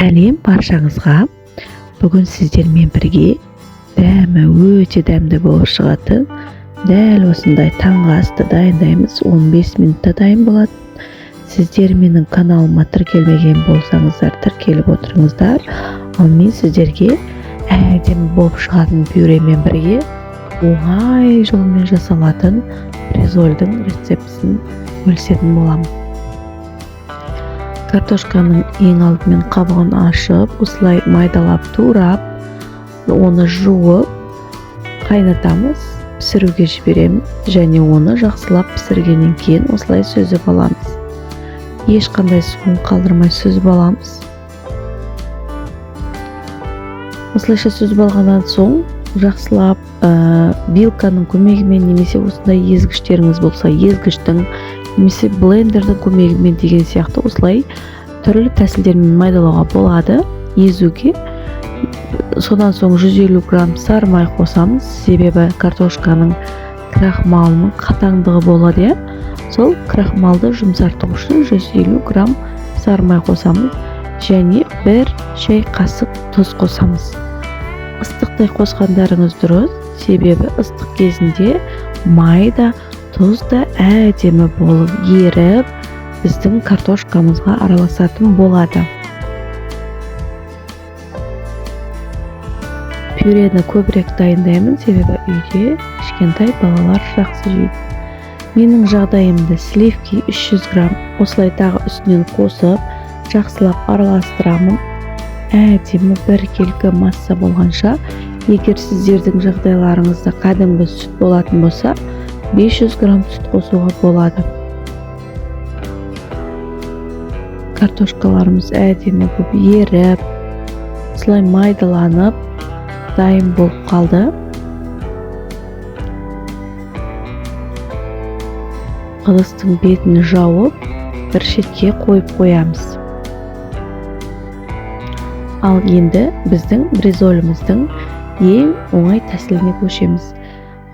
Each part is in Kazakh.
Сәлем баршаңызға. Бүгін сіздермен бірге дәмі өте дәмді болып шығатын дәл осындай таңғы асты дайындаймыз. 15 минутта дайын болады. Сіздер менің каналыма тіркелмеген болсаңыздар, тіркеліп отырыңыздар. Ал мен сіздерге әдемі болып шығатын пюремен бірге оңай жолмен жасалатын бризольдің рецептісін бөлісетін боламын. Картошканың ең алдымен қабығын ашып, осылай майдалап, турап, оны жуып, қайнатамыз, пісіруге жібереміз, және оны жақсылап пісіргеннен кейін осылай сүзіп аламыз. Ешқандай суын қалдырмай сүзіп аламыз. Осылайша сүзіп алғаннан соң жақсылап вилканың көмегімен немесе осындай езгіштеріңіз болса, езгіштің немесе блендердің көмегімен деген сияқты осылай түрлі тәсілдермен майдалауға болады, езуге. Содан соң 150 грамм сары май қосамыз, себебі картошканың крахмалының қатаңдығы болады, сол крахмалды жұмсарту үшін 150 грамм сары май қосамыз, және 1 шай қасық тұз қосамыз. Ыстықтай қосқандарыңыз дұрыс, себебі ыстық кезінде майда тұз да әдемі болып еріп, біздің картошкамызға араласатын болады. Пюрені көбірек дайындаймын, себебі үйде кішкентай балалар жақсы жейді. Менің жағдайымда сливки 300 грамм осылай тағы үстінен қосып, жақсылап араластырамын. Әдемі біркелкі масса болғанша, егер сіздердің жағдайларыңызда кәдімгі сүт болатын болса, 500 грамм сүт қосуға болады. Картошкаларымыз әдемі болып еріп, осылай майдаланып, дайын болып қалды. Ыдыстың бетін жауып, бір шетке қойып қоямыз. Ал енді біздің бризоліміздің ең оңай тәсіліне көшеміз.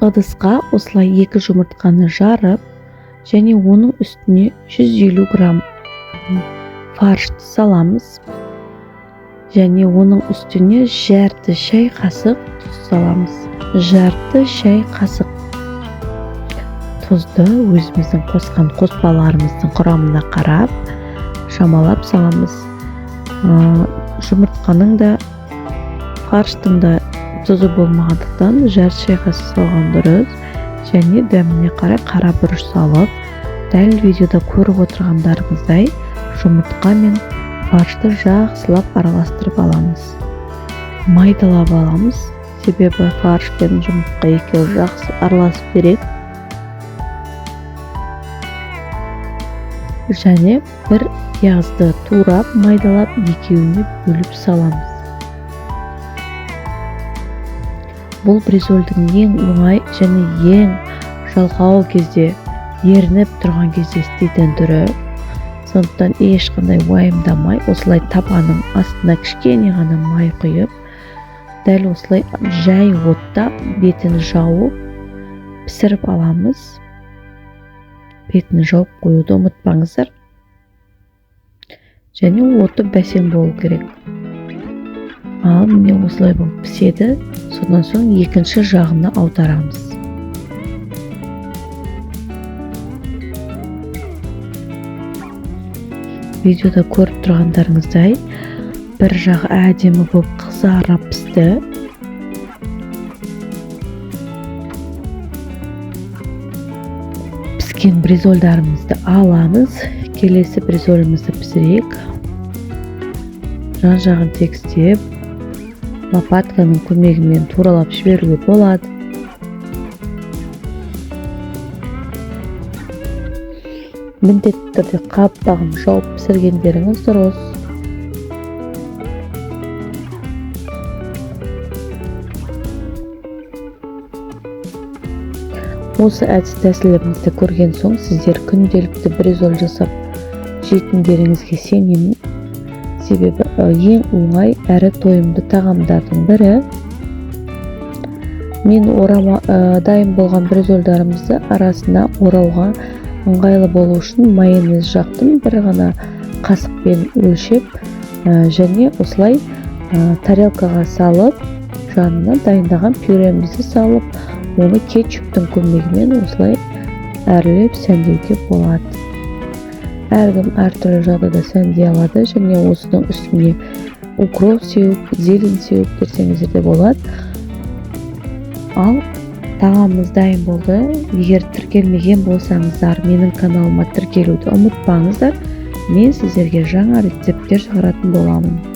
Ыдысқа осылай 2 жұмыртқаны жарып, және оның үстіне 150 грамм фаршты саламыз, және оның үстіне жарты шай қасық тұз саламыз. Жарты шай қасық тұзды өзіміздің қосқан қоспаларымыздың құрамына қарап, шамалап саламыз. Жұмыртқаның да, фарштың да тұзы болмағандықтан жарты шай қасық салған дұрыс, және дәміне қарай қара бұрыш салып, дәл видеода көріп отырғандарыңыздай жұмыртқа мен фаршты жақсылап араластырып аламыз. Майдалап аламыз, себебі фарш пен жұмыртқа екеуі жақсы араласып береді. Және бір пиязды турап, майдалап екеуіне бөліп саламыз. Бұл бризольдің ең оңай және ең жалғау кезде, ерініп тұрған кезде істейтін түрі. Сондықтан ешқандай уайымдамай, осылай табанның астына кішкене ғана май құйып, дәл осылай жай отта бетін жауып, пісіріп аламыз. Бетін жауып қоюды ұмытпаңыздар. Және оты бәсең болу керек. Ал міне осылай болып піседі. Содан соң екінші жағына аударамыз. Видеода көріп тұрғандарыңыздай, бір жағы әдемі болып қызарып пісті. Піскен бризольдарымызды аламыз. Келесі бризолімізді пісірейік. Жан жағын тегістеп, лопатканың көмегімен туралап жіберуге болады. Міндетті түрде қабағын жауып пісіргендеріңіз дұрыс. Осы әдіс тәсілімізді көрген соң, сіздер күнделікті бризоль жасап жейтіндеріңізге сенемін. Себебі ең оңай әрі тойымды тағамдардың бірі. Мен дайын болған бризольдарымызды арасына орауға ыңғайлы болу үшін майонез жақтым. Бір ғана қасықпен өлшеп және осылай тарелкаға салып, жанына дайындаған пюремізді салып, оны кетчуптың көмегімен осылай әрлеп сәндеуге болады. Әркім әртүрлі жағдайда сәндей алады, және осының үстіне укроп сеуіп, зелень сеуіп берсеңіздер де болады. Ал тағамымыз дайын болды. Егер тіркелмеген болсаңыздар, менің каналыма тіркелуді ұмытпаңыздар. Мен сіздерге жаңа рецепттер шығаратын боламын.